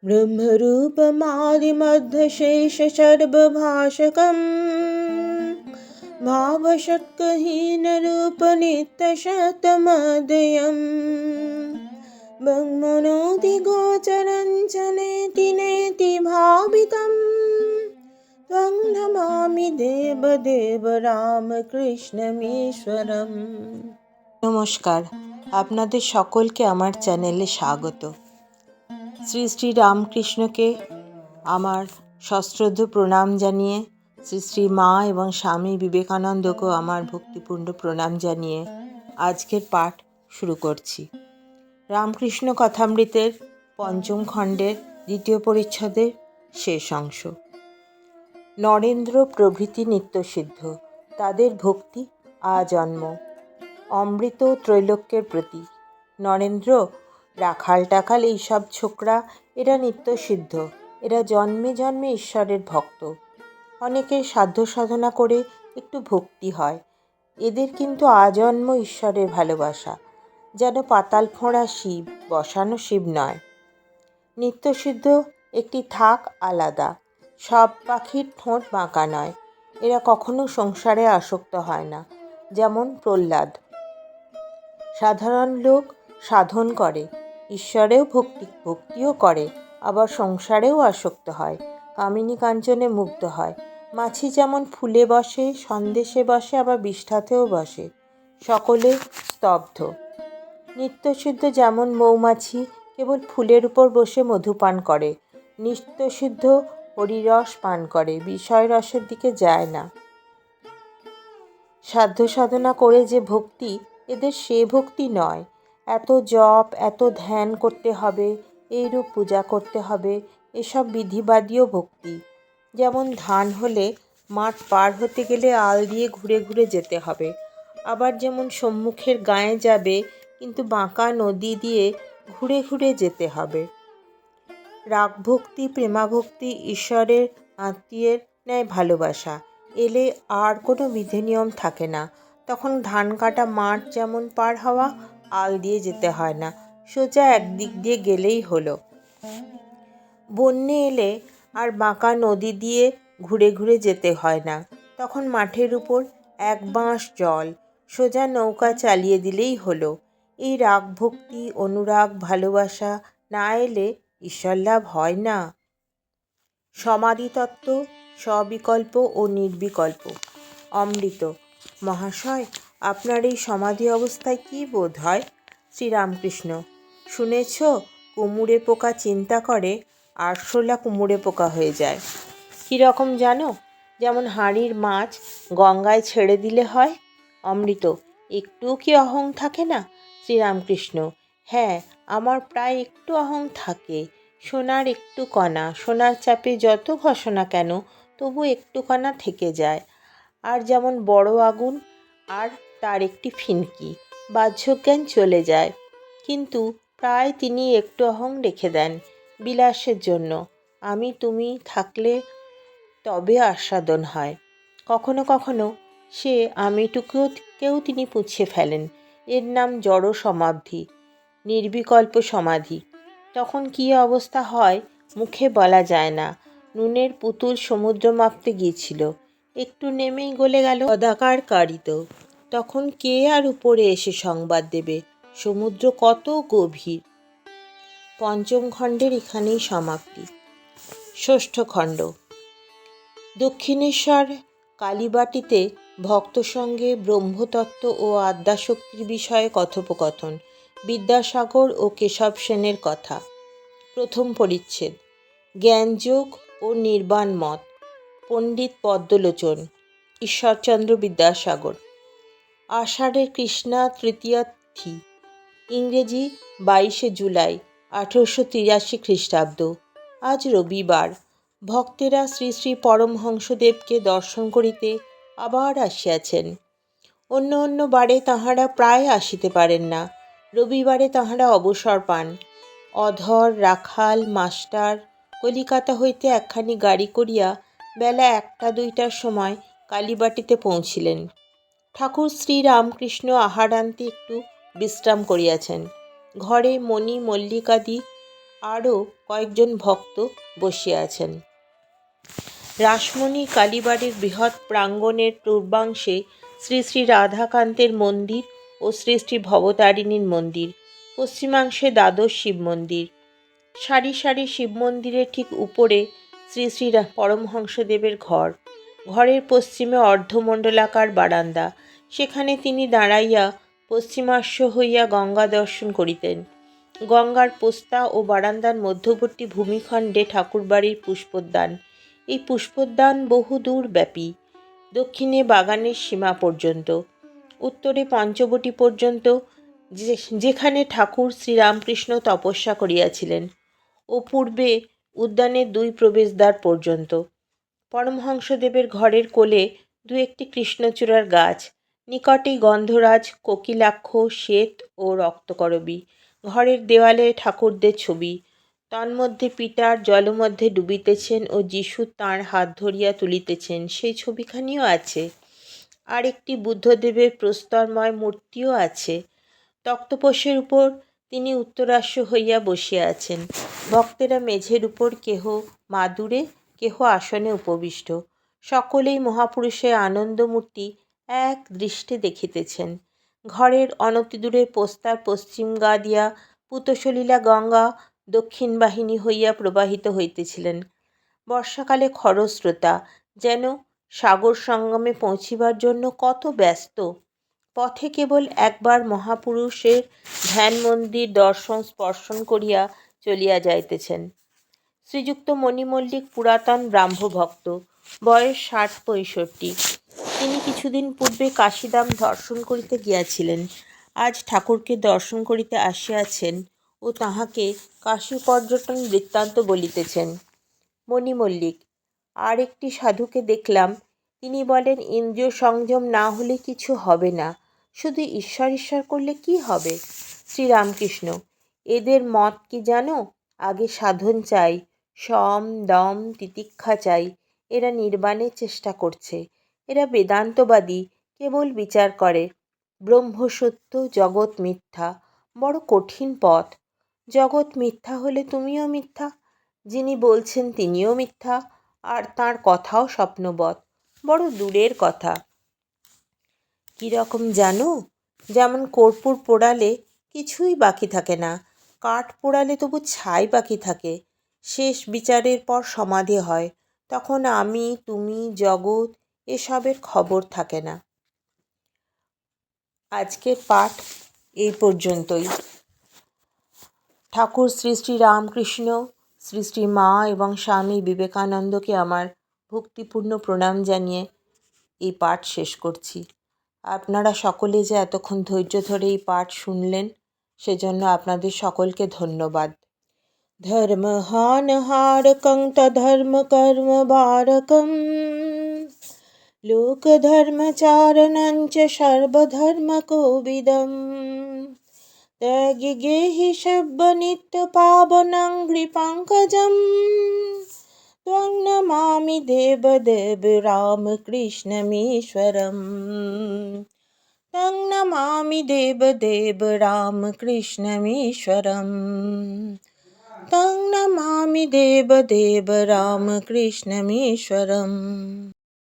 ब्रह्मरूपमादिमध्यशेषसर्वभाषकम् भावषट्कहीनरूपनित्यशतमदयम् ब्रह्मणोऽधिगोचरं च नेति नेति भावितं त्वं नमामि देवदेव রামকৃষ্ণমীশ্বরম। নমস্কার, আপনাদের সকলকে আমার চ্যানেলে স্বাগত। শ্রী শ্রী রামকৃষ্ণকে আমার সশ্রদ্ধ প্রণাম জানিয়ে, শ্রী শ্রী মা এবং স্বামী বিবেকানন্দকেও আমার ভক্তিপূর্ণ প্রণাম জানিয়ে আজকের পাঠ শুরু করছি। রামকৃষ্ণ কথামৃতের পঞ্চম খণ্ডের দ্বিতীয় পরিচ্ছদের শেষ অংশ। নরেন্দ্র প্রভৃতি নিত্যসিদ্ধ, তাদের ভক্তি আজন্ম। অমৃত ত্রৈলোক্যের প্রতি। নরেন্দ্র, রাখাল টাখাল এইসব ছোকরা, এরা নিত্যসিদ্ধ, এরা জন্মে জন্মে ঈশ্বরের ভক্ত। অনেকের সাধ্য সাধনা করে একটু ভক্তি হয়, এদের কিন্তু আজন্ম ঈশ্বরের ভালোবাসা, যেন পাতাল ফোঁড়া শিব, বসানো শিব নয়। নিত্যসিদ্ধ একটি থাক আলাদা, সব পাখির ঠোঁট বাঁকা নয়, এরা কখনো সংসারে আসক্ত হয় না, যেমন প্রহ্লাদ। সাধারণ লোক সাধন করে, ঈশ্বরেও ভক্তিও করে, আবার সংসারেও আসক্ত হয়, কামিনী কাঞ্চনে মুগ্ধ হয়। মাছি যেমন ফুলে বসে, সন্দেশে বসে, আবার বিষ্ঠাতেও বসে, সকলে স্তব্ধ। নিত্যসিদ্ধ যেমন মৌমাছি কেবল ফুলের উপর বসে মধু পান করে, নিত্যসিদ্ধ হরিরস পান করে, বিষয় রসের দিকে যায় না। সাধ্য সাধনা করে যে ভক্তি, এদের সে ভক্তি নয়। এত জপ, এত ধ্যান করতে হবে, এইরূপ পূজা করতে হবে, এসব বিধিবাদীয় ভক্তি। যেমন ধান হলে মাঠ পার হতে গেলে আল দিয়ে ঘুরে ঘুরে যেতে হবে, আবার যেমন সম্মুখের গাঁয়ে যাবে কিন্তু বাঁকা নদী দিয়ে ঘুরে ঘুরে যেতে হবে। রাগভক্তি, প্রেমাভক্তি ঈশ্বরের আত্মীয়ের ন্যায় ভালোবাসা এলে আর কোনো বিধিনিয়ম থাকে না। তখন ধান কাটা মাঠ যেমন পার হওয়া, আল দিয়ে যেতে হয় না, সোজা একদিক দিয়ে গেলেই হলো। বন্যে এলে আর বাঁকা নদী দিয়ে ঘুরে ঘুরে যেতে হয় না, তখন মাঠের উপর এক বাঁশ জল, সোজা নৌকা চালিয়ে দিলেই হলো। এই রাগভক্তি, অনুরাগ, ভালোবাসা না এলে ঈশ্বর লাভ হয় না। সমাধিতত্ত্ব সবিকল্প ও নির্বিকল্প। অমৃত: মহাশয়, আপনার এই সমাধি অবস্থায় কী বোধ হয়? শ্রীরামকৃষ্ণ: শুনেছ, কুমুরে পোকা চিন্তা করে, আরশোলা কুমুরে পোকা হয়ে যায়। কীরকম জানো? যেমন হাঁড়ির মাছ গঙ্গায় ছেড়ে দিলে হয়। অমৃত: একটুও কি অহং থাকে না? শ্রীরামকৃষ্ণ: হ্যাঁ, আমার প্রায় একটু অহং থাকে। সোনার একটু কণা, সোনার চাপে যত ঘষো না কেন, তবু একটু কণা থেকে যায়। আর যেমন বড় আগুন আর তার একটি ফিনকি, বাহ্যজ্ঞান চলে যায়, কিন্তু প্রায় তিনি একটু অহং রেখে দেন বিলাসের জন্য। আমি তুমি থাকলে তবে আস্বাদন হয়। কখনো কখনো সে আমিটুকুকেও তিনি পুঁছে ফেলেন। এর নাম জড় সমাধি, নির্বিকল্প সমাধি। তখন কী অবস্থা হয় মুখে বলা যায় না। নুনের পুতুল সমুদ্র মাপতে গিয়েছিল, একটু নেমেই গলে গেল পদাকার কারিত। তখন কে আর উপরে এসে সংবাদ দেবে সমুদ্র কত গভীর। পঞ্চম খণ্ডের এখানেই সমাপ্তি। ষষ্ঠ খণ্ড। দক্ষিণেশ্বর কালীবাটিতে ভক্ত সঙ্গে ব্রহ্মতত্ত্ব ও আদ্যাশক্তির বিষয়ে কথোপকথন। বিদ্যাসাগর ও কেশব সেনের কথা। প্রথম পরিচ্ছেদ। জ্ঞানযোগ ও নির্বাণ মত। পণ্ডিত পদ্মলোচন। ঈশ্বরচন্দ্র বিদ্যাসাগর। আষাঢ়ের কৃষ্ণা তৃতীয়া তিথি, ইংরেজি 22শে জুলাই 1883 খ্রিস্টাব্দ। আজ রবিবার। ভক্তেরা শ্রী শ্রী পরমহংসদেবকে দর্শন করিতে আবার আসিয়াছেন। অন্য অন্য বারে তাঁহারা প্রায় আসিতে পারেন না, রবিবারে তাঁহারা অবসর পান। অধর, রাখাল, মাস্টার কলিকাতা হইতে একখানি গাড়ি করিয়া বেলা 1টা-2টার সময় কালীবাটিতে পৌঁছিলেন। ঠাকুর শ্রীরামকৃষ্ণ আহারান্তে একটু বিশ্রাম করিয়াছেন। ঘরে মণি মল্লিকাদি আরও কয়েকজন ভক্ত বসে আছেন। রাসমণি কালীবাড়ির বৃহৎ প্রাঙ্গণের পূর্বাংশে শ্রী শ্রী রাধাকান্তের মন্দির ও শ্রী শ্রী ভবতারিণীর মন্দির, পশ্চিমাংশে দ্বাদশ শিব মন্দির। সারি সারি শিব মন্দিরের ঠিক উপরে শ্রী শ্রী পরমহংসদেবের ঘর। ঘরের পশ্চিমে অর্ধমণ্ডলাকার বারান্দা, সেখানে তিনি দাঁড়াইয়া পশ্চিমাস্য হইয়া গঙ্গা দর্শন করিতেন। গঙ্গার পোস্তা ও বারান্দার মধ্যবর্তী ভূমিখণ্ডে ঠাকুরবাড়ির পুষ্পোদ্যান। এই পুষ্পোদ্যান বহুদূর ব্যাপী, দক্ষিণে বাগানের সীমা পর্যন্ত, উত্তরে পঞ্চবটী পর্যন্ত, যেখানে ঠাকুর শ্রীরামকৃষ্ণ তপস্যা করিয়াছিলেন, ও পূর্বে উদ্যানের 2 প্রবেশদ্বার পর্যন্ত। পরমহংসদেবের ঘরের কোলে 2-1টি কৃষ্ণচূড়ার গাছ, নিকটেই গন্ধরাজ, কোকিলাক্ষ, শ্বেত ও রক্তকরবী। ঘরের দেওয়ালে ঠাকুরদের ছবি, তন্মধ্যে পিটার জলমধ্যে ডুবিতেছেন ও যিশু তাঁর হাত ধরিয়া তুলিতেছেন, সেই ছবিখানিও আছে। আর একটি বুদ্ধদেবের প্রস্তরময় মূর্তিও আছে। তক্তপোষের উপর তিনি উত্তরাস্য হইয়া বসিয়া আছেন। ভক্তেরা মেঝের উপর, কেহ মাদুরে, কেহ আসনে উপবিষ্ট। সকলেই মহাপুরুষের আনন্দমূর্তি এক দৃষ্টে দেখিতেছেন। ঘরের অনতিদূরে পোস্তার পশ্চিম গা দিয়া পূতসলিলা গঙ্গা দক্ষিণ বাহিনী হইয়া প্রবাহিত হইতেছিলেন। বর্ষাকালে খরস্রোতা, যেন সাগর সঙ্গমে পৌঁছিবার জন্য কত ব্যস্ত। পথে কেবল একবার মহাপুরুষের ধ্যান মন্দির দর্শন স্পর্শন করিয়া চলিয়া যাইতেছেন। শ্রীযুক্ত মণিমল্লিক পুরাতন ব্রাহ্মভক্ত, বয়স 60-65। তিনি কিছুদিন পূর্বে কাশীধাম দর্শন করিতে গিয়াছিলেন। আজ ঠাকুরকে দর্শন করিতে আসিয়াছেন ও তাহাকে কাশী পর্যটন বৃত্তান্ত বলিতেছেন। মণিমল্লিক: আর একটি সাধুকে দেখলাম, তিনি বলেন ইন্দ্রিয় সংযম না হলে কিছু হবে না, শুধু ঈশ্বর ঈশ্বর করলে কি হবে? শ্রীরামকৃষ্ণ: এদের মত কি জানো? আগে সাধন চাই, সম দম তিতিক্ষা চাই। এরা নির্বাণের চেষ্টা করছে। এরা বেদান্তবাদী, কেবল বিচার করে ব্রহ্ম সত্য, জগৎ মিথ্যা। বড় কঠিন পথ। জগৎ মিথ্যা হলে তুমিও মিথ্যা, যিনি বলছেন তিনিও মিথ্যা, আর তাঁর কথাও স্বপ্নবৎ। বড় দূরের কথা। কীরকম জানো? যেমন কর্পূর পোড়ালে কিছুই বাকি থাকে না, কাঠ পোড়ালে তবু ছাই বাকি থাকে। শেষ বিচারের পর সমাধি হয়, তখন আমি, তুমি, জগৎ এসবের খবর থাকে না। আজকের পাঠ এই পর্যন্তই। ঠাকুর শ্রী শ্রী রামকৃষ্ণ, শ্রী শ্রী মা এবং স্বামী বিবেকানন্দকে আমার ভক্তিপূর্ণ প্রণাম জানিয়ে এই পাঠ শেষ করছি। আপনারা সকলে যে এতক্ষণ ধৈর্য ধরে এই পাঠ শুনলেন, সেজন্য আপনাদের সকলকে ধন্যবাদ। ধর্মহানহারকং তধর্ম কর্ম বারকং লোকধর্মচারণঞ্চ সর্বধর্মকোবিদম ত্যাগি সব্য নিত্য পাবনং হৃপঙ্কজম ত্বং নমামি দেবদেব রামকৃষ্ণমীশ্বরম तं नमामि देवदेव रामकृष्णमीश्वरम् तं नमामि देवदेव रामकृष्णमीश्वरम्।